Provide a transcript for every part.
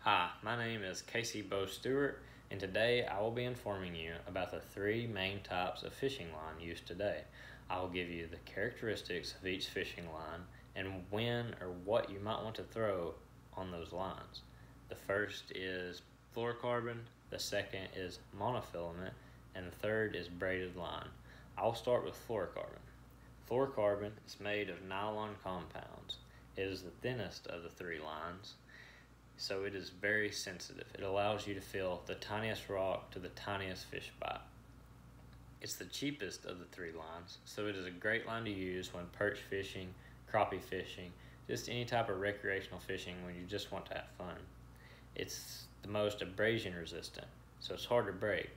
Hi, my name is Kasey Stewart, and today I will be informing you about the three main types of fishing line used today. I will give you the characteristics of each fishing line and when or what you might want to throw on those lines. The first is fluorocarbon, the second is monofilament, and the third is braided line. I'll start with fluorocarbon. Fluorocarbon is made of nylon compounds. It is the thinnest of the three lines, so it is very sensitive. It allows you to feel the tiniest rock to the tiniest fish bite. It's the cheapest of the three lines, so it is a great line to use when perch fishing, crappie fishing, just any type of recreational fishing when you just want to have fun. It's the most abrasion resistant, so it's hard to break,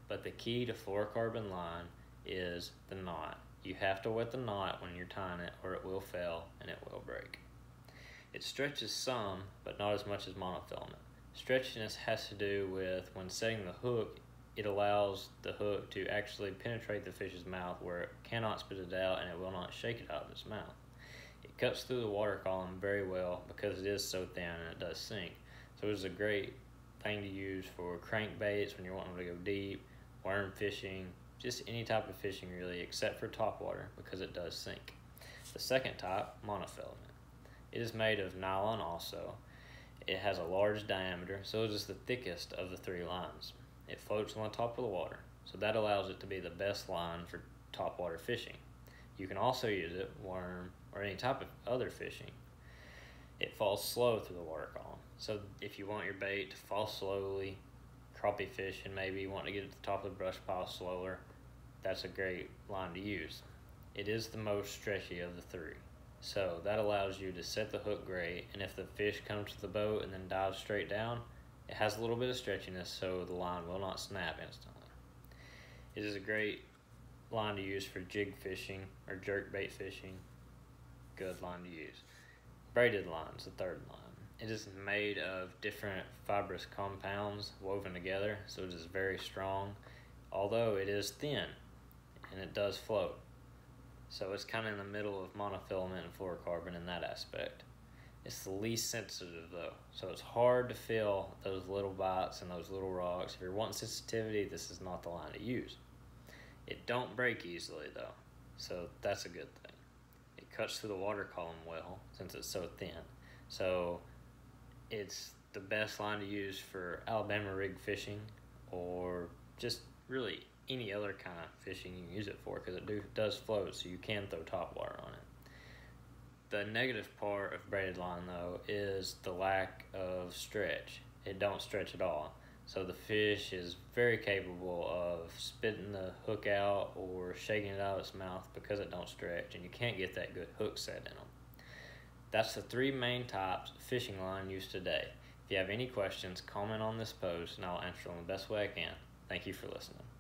but the key to fluorocarbon line is the knot. You have to wet the knot when you're tying it or it will fail and it will break. It stretches some, but not as much as monofilament. Stretchiness has to do with when setting the hook, it allows the hook to actually penetrate the fish's mouth where it cannot spit it out and it will not shake it out of its mouth. It cuts through the water column very well because it is so thin and it does sink. So it is a great thing to use for crankbaits when you're wanting to go deep, worm fishing, just any type of fishing really except for topwater because it does sink. The second type, monofilament. It is made of nylon also. It has a large diameter, so it is the thickest of the three lines. It floats on the top of the water, so that allows it to be the best line for topwater fishing. You can also use it worm or any type of other fishing. It falls slow through the water column, so if you want your bait to fall slowly, crappie fishing, maybe you want to get to the top of the brush pile slower, that's a great line to use. It is the most stretchy of the three. So that allows you to set the hook great, and if the fish comes to the boat and then dives straight down, it has a little bit of stretchiness so the line will not snap instantly. It is a great line to use for jig fishing or jerkbait fishing. Good line to use. Braided line is the third line. It is made of different fibrous compounds woven together, so it is very strong, although it is thin and it does float. So it's kind of in the middle of monofilament and fluorocarbon in that aspect. It's the least sensitive though, so it's hard to feel those little bites and those little rocks. If you're wanting sensitivity, this is not the line to use. It don't break easily though, so that's a good thing. It cuts through the water column well since it's so thin. So it's the best line to use for Alabama rig fishing or just really any other kind of fishing you can use it for because it does float, so you can throw topwater on it. The negative part of braided line though is the lack of stretch. It don't stretch at all, so the fish is very capable of spitting the hook out or shaking it out of its mouth because it don't stretch, and you can't get that good hook set in them. That's the three main types of fishing line used today. If you have any questions, comment on this post and I'll answer them the best way I can. Thank you for listening.